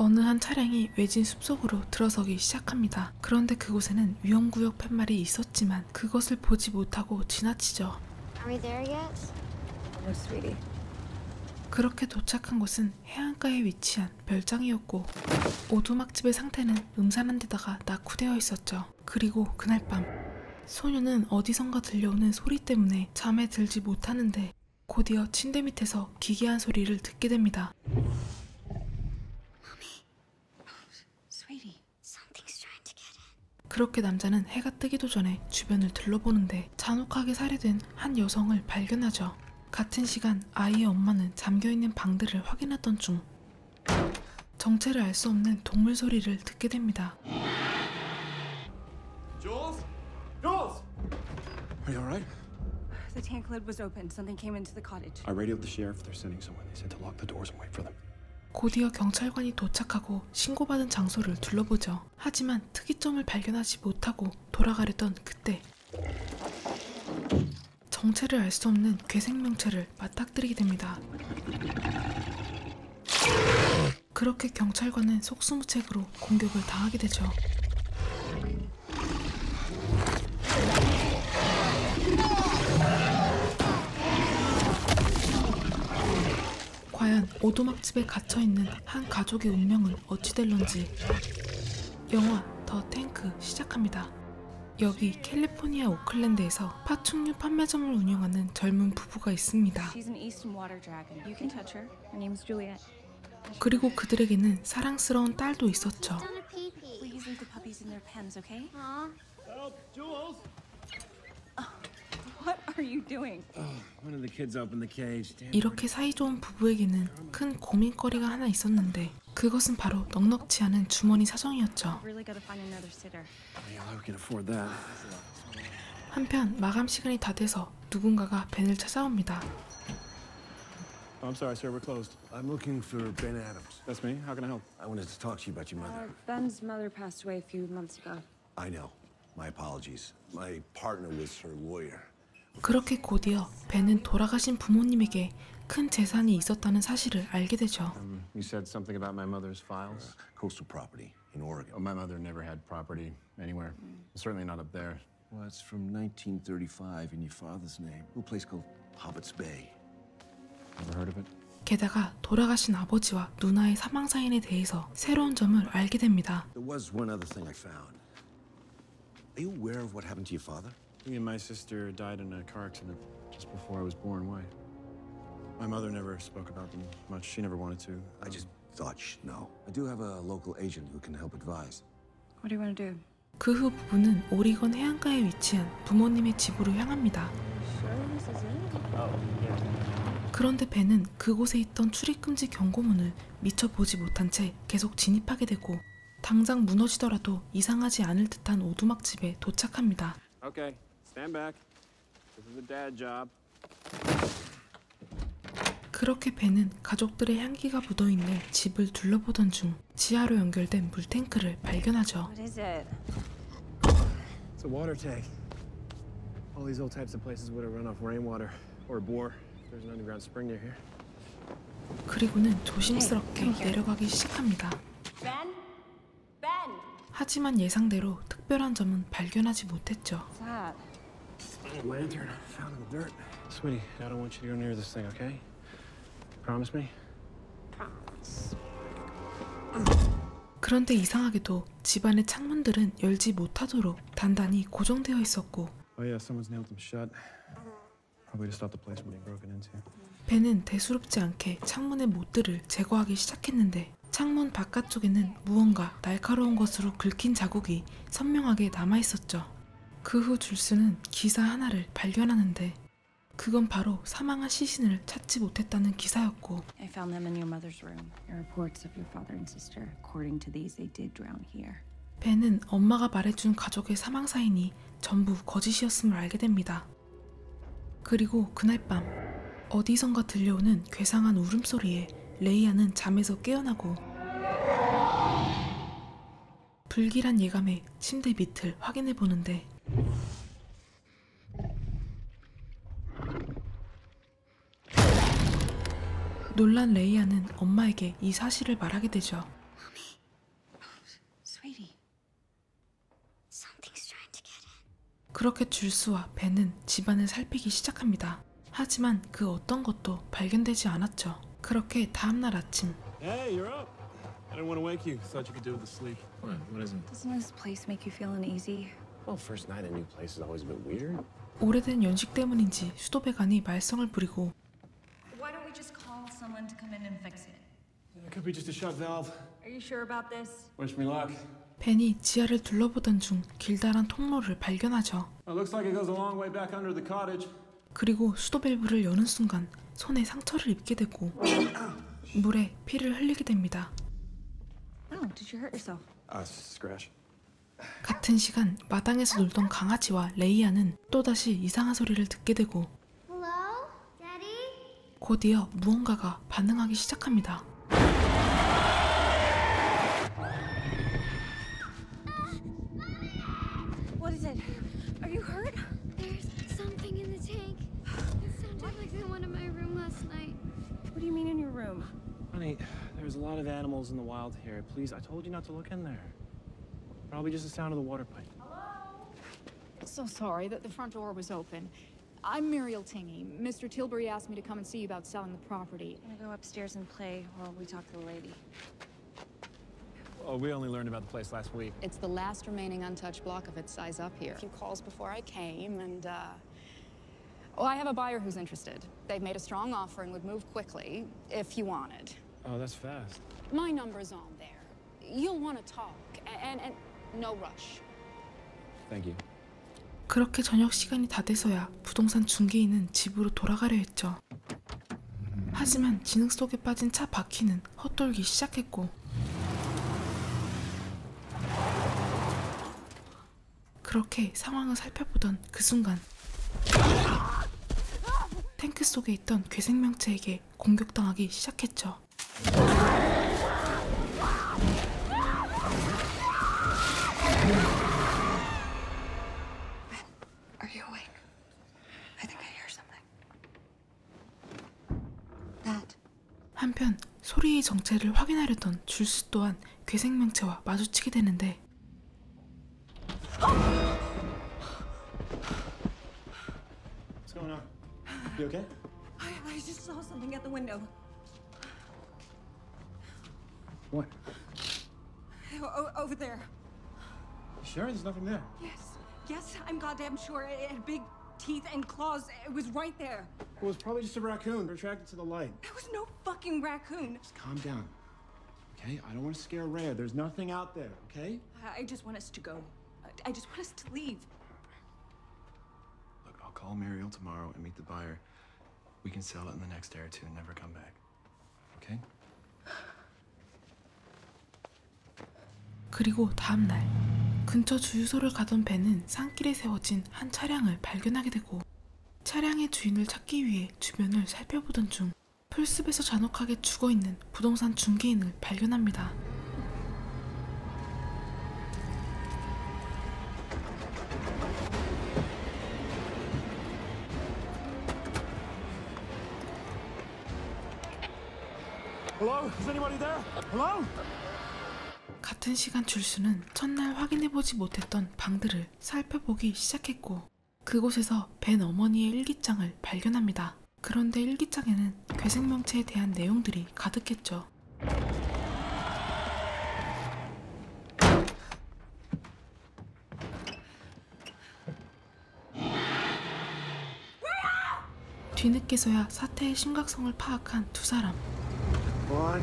어느 한 차량이 외진 숲속으로 들어서기 시작합니다. 그런데 그곳에는 위험구역 팻말이 있었지만 그것을 보지 못하고 지나치죠. Are we there yet? No, sweetie. 그렇게 도착한 곳은 해안가에 위치한 별장이었고 오두막집의 상태는 음산한 데다가 낙후되어 있었죠. 그리고 그날 밤 소녀는 어디선가 들려오는 소리 때문에 잠에 들지 못하는데 곧이어 침대 밑에서 기괴한 소리를 듣게 됩니다. Sweetie, something's trying to get in. 그렇게 남자는 해가 뜨기도 전에 주변을 둘러보는데 잔혹하게 살해된 한 여성을 발견하죠. 같은 시간 아이의 엄마는 잠겨있는 방들을 확인하던 중 정체를 알 수 없는 동물 소리를 듣게 됩니다. Jules? Jules! Are you alright? The tank lid was open. Something came into the cottage. I radioed the sheriff. They're sending someone. They said to lock the doors and wait for them. 곧이어 경찰관이 도착하고 신고받은 장소를 둘러보죠. 하지만 특이점을 발견하지 못하고 돌아가려던 그때 정체를 알 수 없는 괴생명체를 맞닥뜨리게 됩니다. 그렇게 경찰관은 속수무책으로 공격을 당하게 되죠. 과연 오두막집에 갇혀있는 한 가족의 운명은 어찌 될런지. 영화 더 탱크 시작합니다. 여기 캘리포니아 오클랜드에서 파충류 판매점을 운영하는 젊은 부부가 있습니다. She's an eastern water dragon. You can touch her. Her name's Juliet. 그리고 그들에게는 사랑스러운 딸도 있었죠. Done a pee-pee. Please leave the puppies in their pens, okay? Aw. Help! Jules! What are you doing? One of the kids opened the cage. Damn. 이렇게 사이좋은 부부에게는 큰 고민거리가 하나 있었는데 그것은 바로 넉넉지 않은 주머니 사정이었죠. Really gotta find another sitter. Yeah, we can afford that. 한편 마감 시간이 다 돼서 누군가가 벤을 찾아옵니다. Oh, I'm sorry, sir. We're closed. I'm looking for Ben Adams. That's me. How can I help? I wanted to talk to you about your mother. Ben's mother passed away a few months ago. I know. My apologies. My partner was her lawyer. 그렇게 곧이어 벤은 돌아가신 부모님에게 큰 재산이 있었다는 사실을 알게 되죠. You said something about my mother's files? Coastal property in Oregon. Oh, my mother never had property anywhere. Certainly not up there. Well, it's from 1935 in your father's name. A place called Hobbit's Bay. Never heard of it? 게다가 돌아가신 아버지와 누나의 사망 사인에 대해서 새로운 점을 알게 됩니다. There was one other thing I found. Are you aware of what happened to your father? Me and my sister died in a car accident just before I was born. Why? My mother never spoke about them much. She never wanted to. I just thought you'd know. I do have a local agent who can help advise. What do you want to do? 그 후 부부는 오리건 해안가에 위치한 부모님의 집으로 향합니다. Sure, this is it. 그런데 벤은 그곳에 있던 출입금지 경고문을 미처 보지 못한 채 계속 진입하게 되고 당장 무너지더라도 이상하지 않을 듯한 오두막집에 도착합니다. Okay, stand back. This is a dad job. 그렇게 벤은 가족들의 향기가 묻어있는 집을 둘러보던 중 지하로 연결된 물탱크를 발견하죠. What is it? It's a water tank. All these old types of places would have run off rainwater or a bore. There's an underground spring near here. 그리고는 조심스럽게 내려가기 시작합니다. Ben? Ben! 하지만 예상대로 특별한 점은 발견하지 못했죠. What's that? A lantern found in the dirt. Sweetie, I don't want you to go near this thing, okay? Promise me? Promise. 그런데 이상하게도 집안의 창문들은 열지 못하도록 단단히 고정되어 있었고 Oh yeah, someone's nailed them shut. Probably to stop the place from being broken into. 벤은 대수롭지 않게 창문의 못들을 제거하기 시작했는데 창문 바깥쪽에는 무언가 날카로운 것으로 긁힌 자국이 선명하게 남아있었죠. 그 후 줄스는 기사 하나를 발견하는데 그건 바로 사망한 시신을 찾지 못했다는 기사였고 I found them in your mother's room. There are reports of your father and sister. According to these, they did drown here. 벤은 엄마가 말해준 가족의 사망 사인이 전부 거짓이었음을 알게 됩니다. 그리고 그날 밤 어디선가 들려오는 괴상한 울음소리에 레이아는 잠에서 깨어나고 불길한 예감에 침대 밑을 확인해 보는데 놀란 레이아는 엄마에게 이 사실을 말하게 되죠. Mommy, 그렇게 줄스와 벤은 집안을 살피기 시작합니다. 하지만 그 어떤 것도 발견되지 않았죠. 그렇게 다음날 아침, Hey, you're up. I didn't want to wake you. Thought you could do with the sleep. What is it? Doesn't this place make you feel uneasy? Well, first night in a new place is always a bit weird. 오래된 연식 때문인지 수도배관이 말썽을 부리고 Why don't we just call someone to come in and fix it? It could be just a shut valve. Are you sure about this? Wish me luck. 벤이 지하를 둘러보던 중 길다란 통로를 발견하죠. It looks like it goes a long way back under the cottage. 그리고 수도 밸브를 여는 순간 손에 상처를 입게 되고 물에 피를 흘리게 됩니다. Oh, did you hurt yourself? Scratch. 같은 시간 마당에서 놀던 강아지와 레이아는 또다시 이상한 소리를 듣게 되고 Hello? Daddy? 곧이어 무언가가 반응하기 시작합니다. What is it? Are you hurt? There's something in the tank. It sounded like the one in my room last night. What do you mean in your room? Honey, there's a lot of animals in the wild here. Please, I told you not to look in there. Probably just the sound of the water pipe. So sorry that the front door was open. I'm Muriel Tingey. Mr. Tilbury asked me to come and see you about selling the property. I'm gonna go upstairs and play while we talk to the lady. Oh, we only learned about the place last week. It's the last remaining untouched block of its size up here. A few calls before I came, and well, I have a buyer who's interested. They've made a strong offer and would move quickly if you wanted. Oh, that's fast. My number's on there. You'll want to talk, and no rush. Thank you. 그렇게 저녁 시간이 다 돼서야 부동산 중개인은 집으로 돌아가려 했죠. 하지만 진흙 속에 빠진 차 바퀴는 헛돌기 시작했고 그렇게 상황을 살펴보던 그 순간 탱크 속에 있던 괴생명체에게 공격당하기 시작했죠. Are you awake? I think I hear something. That. 한편 소리의 정체를 확인하려던 줄스 또한 괴생명체와 마주치게 되는데 What's going on? You okay? I just saw something at the window. What? Over there. You sure? There's nothing there. Yes, I'm goddamn sure. It had big teeth and claws. It was right there. It was probably just a raccoon attracted to the light. There was no fucking raccoon. Just calm down. Okay? I don't want to scare Rhea. There's nothing out there, okay? I just want us to go. I just want us to leave. Look, I'll call Muriel tomorrow and meet the buyer. We can sell it in the next day or two and never come back. Okay? 그리고 다음날 근처 주유소를 가던 벤은 산길에 세워진 한 차량을 발견하게 되고 차량의 주인을 찾기 위해 주변을 살펴보던 중 풀숲에서 잔혹하게 죽어있는 부동산 중개인을 발견합니다. Hello? Is anybody there? Hello? 같은 시간 줄수는 첫날 확인해보지 못했던 방들을 살펴보기 시작했고 그곳에서 벤 어머니의 일기장을 발견합니다. 그런데 일기장에는 괴생명체에 대한 내용들이 가득했죠. 뒤늦게서야 사태의 심각성을 파악한 두 사람. Come on.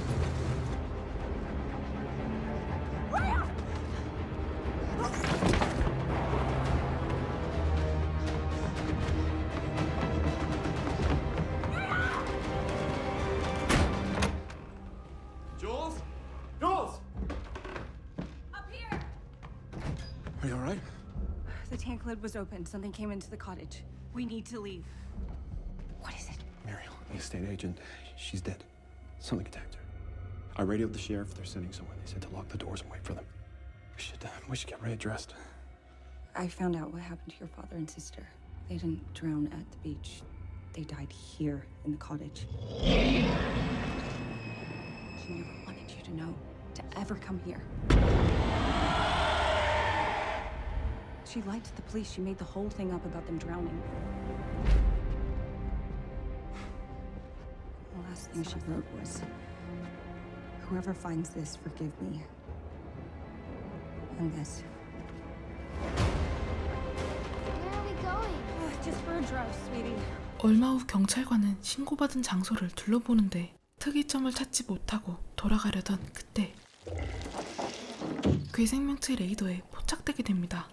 Jules? Jules! Up here! Are you all right? The tank lid was open. Something came into the cottage. We need to leave. What is it? Muriel, the estate agent. She's dead. Something attacked her. I radioed the sheriff. They're sending someone. They said to lock the doors and wait for them. We should get Ray dressed. I found out what happened to your father and sister. They didn't drown at the beach. They died here in the cottage. He never wanted you to know, to ever come here. She lied to the police. She made the whole thing up about them drowning. The last thing she wrote was, "Whoever finds this, forgive me. And this." Where are we going? Just for a drive, sweetie. 얼마 후 경찰관은 신고받은 장소를 둘러보는데 특이점을 찾지 못하고 돌아가려던 그때 괴생명체 레이더에 포착되게 됩니다.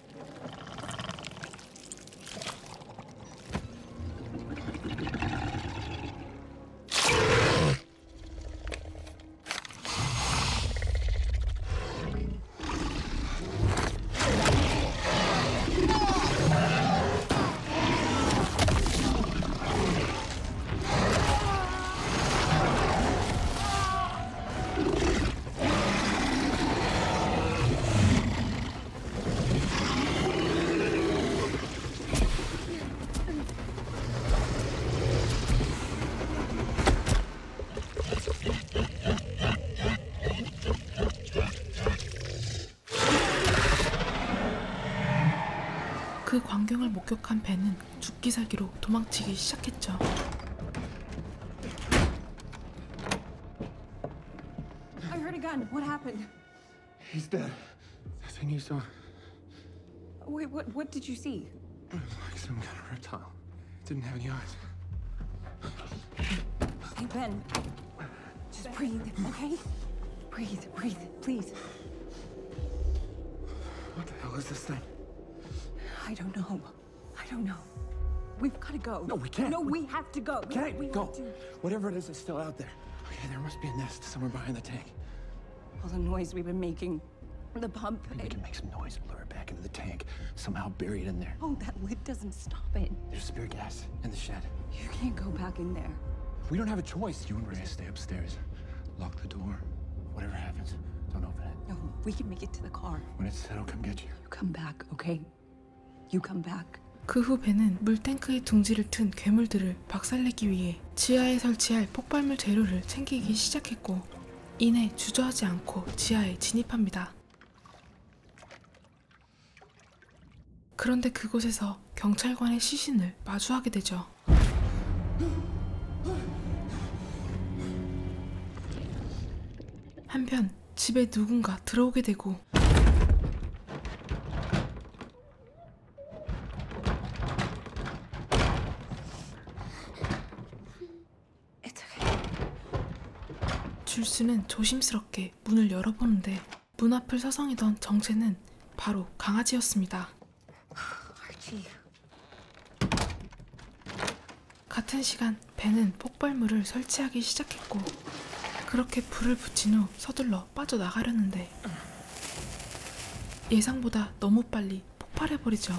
그 광경을 목격한 벤은 죽기 살기로 도망치기 시작했죠. I heard a gun. What happened? He's dead. That thing you saw, Wait, what did you see? like some kind of reptile. It didn't have any eyes. Hey, Ben. Just breathe, okay? Breathe, please. What the hell is this thing? I don't know. We've got to go. No, we can't. No, we have to go. Okay, we go. have to. Whatever it is still out there. Okay, there must be a nest somewhere behind the tank. All the noise we've been making. The pump. We can make some noise and lure it back into the tank. Somehow bury it in there. Oh, that lid doesn't stop it. There's spare gas in the shed. You can't go back in there. We don't have a choice. You and Rhea stay upstairs. Lock the door. Whatever happens, don't open it. No, we can make it to the car. When it's set, I'll come get you. You come back, okay? You come back. 그 후 벤은 물탱크에 둥지를 튼 괴물들을 박살내기 위해 지하에 설치할 폭발물 재료를 챙기기 시작했고 이내 주저하지 않고 지하에 진입합니다. 그런데 그곳에서 경찰관의 시신을 마주하게 되죠. 한편 집에 누군가 들어오게 되고 It's okay. 줄수는 조심스럽게 문을 열어보는데 문 앞을 서성이던 정체는 바로 강아지였습니다. Archie. 같은 시간 벤은 폭발물을 설치하기 시작했고 그렇게 불을 붙인 후 서둘러 빠져나가려는데 예상보다 너무 빨리 폭발해버리죠.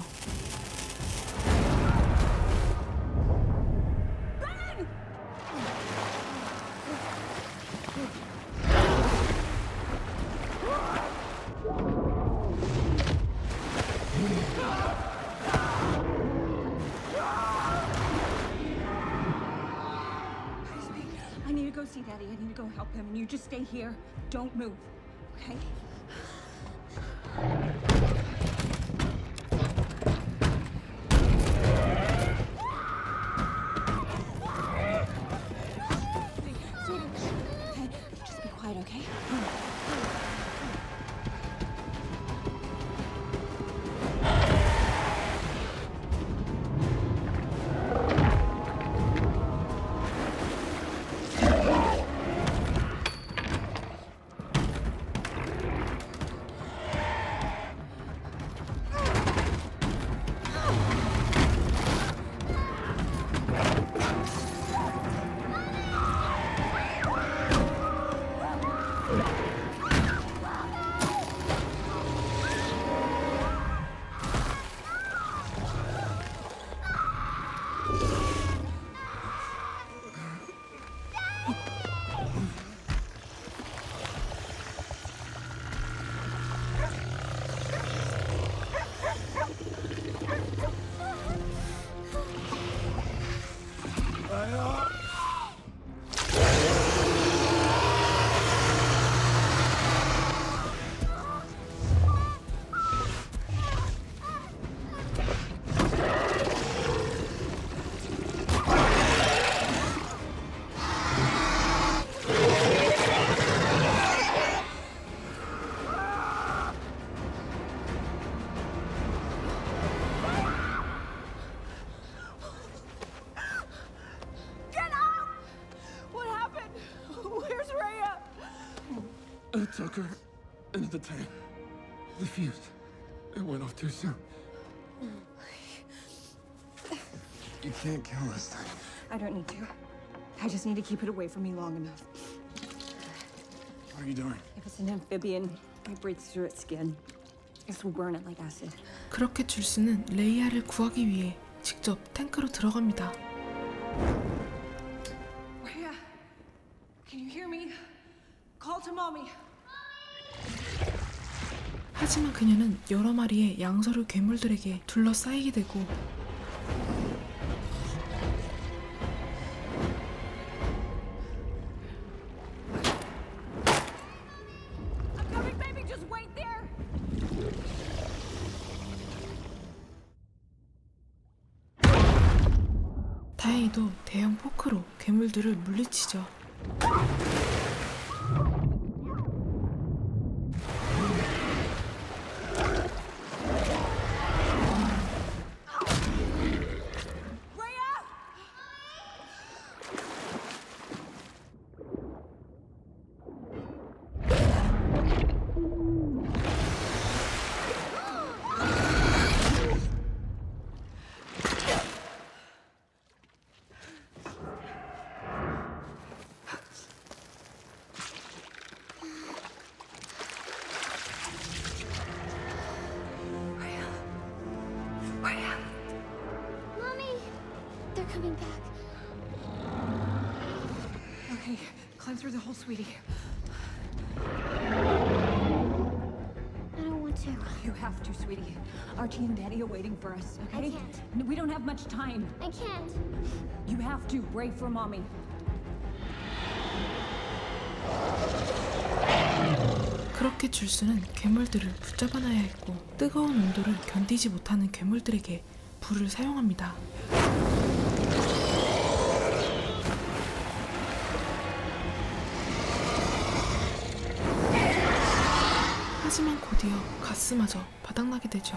I need to go see Daddy. I need to go help him. You just stay here. Don't move, okay? Okay, just be quiet, okay? Into the tank. The fuse. It went off too soon. You can't kill this thing. I don't need to. I just need to keep it away from me long enough. What are you doing? If it's an amphibian, it breathes through its skin. This will burn it like acid. 그렇게 줄스는 레이아를 구하기 위해 직접 탱크로 들어갑니다. Rhea, can you hear me? Call to mommy. 하지만 그녀는 여러 마리의 양서류 괴물들에게 둘러싸이게 되고 I'm coming, baby. Just wait there. 다행히도 대형 포크로 괴물들을 물리치죠. Mommy! They're coming back. Okay, climb through the hole, sweetie. I don't want to. You have to, sweetie. Archie and Daddy are waiting for us, okay? I can't. No, we don't have much time. I can't. You have to. Brave for mommy. 그렇게 줄스는 괴물들을 붙잡아놔야 했고 뜨거운 온도를 견디지 못하는 괴물들에게 불을 사용합니다. 하지만 곧이어 가스마저 바닥나게 되죠.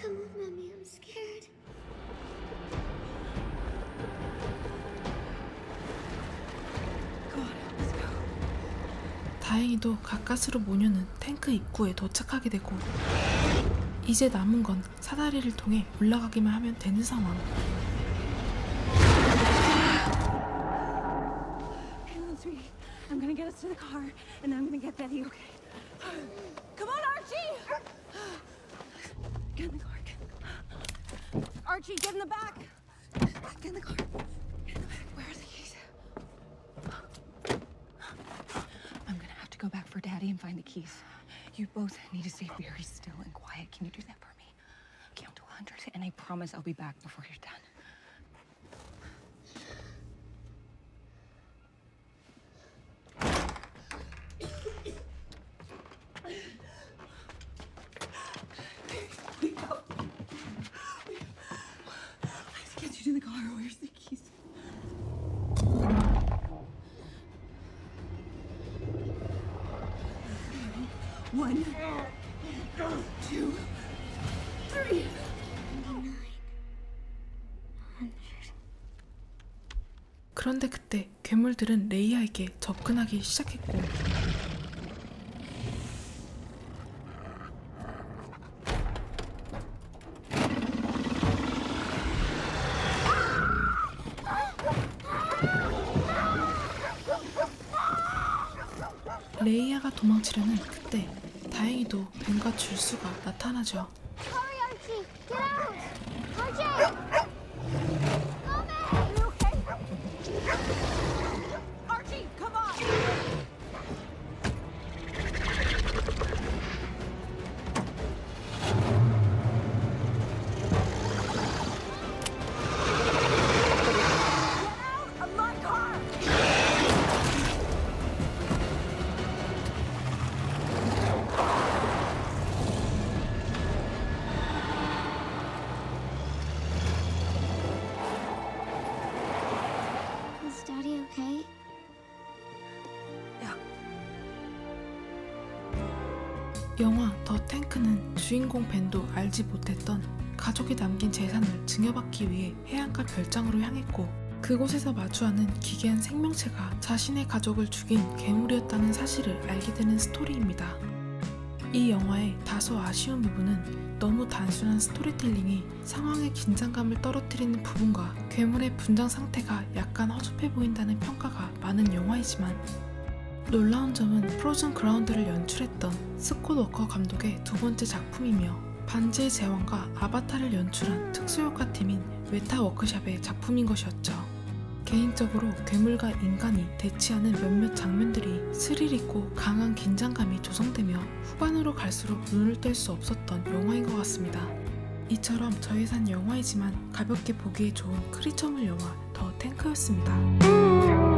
Come on, Mommy. I'm scared. Come on, let's go. 다행히도 가까스로 모녀는 탱크 입구에 도착하게 되고 이제 남은 건 사다리를 통해 올라가기만 하면 되는 상황. Hang on, sweetie. I'm gonna get us to the car, and then I'm gonna get Betty, okay? Come on, Archie! Get in the car. Archie, get in the back! Get in the car. Get in the back. Where are the keys? I'm gonna have to go back for Daddy and find the keys. You both need to stay very still and quiet. Can you do that for me? Count to 100, and I promise I'll be back before you're done. Let's get you to the car. Where's the keys? One, two, three. 99. 100. 그런데 그때 괴물들은 레이아에게 접근하기 시작했고 레이아가 도망치려는 그때 다행히도 벤과 줄수가 나타나죠. Hurry, Archie! Get out! Archie! Mommy! You okay? Archie, come on! Get out of my car! Is Daddy okay? Yeah. 영화 더 탱크는 주인공 벤도 알지 못했던 가족이 남긴 재산을 증여받기 위해 해안가 별장으로 향했고 그곳에서 마주하는 기괴한 생명체가 자신의 가족을 죽인 괴물이었다는 사실을 알게 되는 스토리입니다. 이 영화의 다소 아쉬운 부분은 너무 단순한 스토리텔링이 상황의 긴장감을 떨어뜨리는 부분과 괴물의 분장 상태가 약간 허접해 보인다는 평가가 많은 영화이지만, 놀라운 점은 프로즌 그라운드를 연출했던 스콧 워커 감독의 두 번째 작품이며 반지의 제왕과 아바타를 연출한 특수효과 팀인 웨타 워크샵의 작품인 것이었죠. 개인적으로 괴물과 인간이 대치하는 몇몇 장면들이 스릴 있고 강한 긴장감이 조성되며 후반으로 갈수록 눈을 뗄 수 없었던 영화인 것 같습니다. 이처럼 저예산 영화이지만 가볍게 보기에 좋은 크리처물 영화 더 탱크였습니다.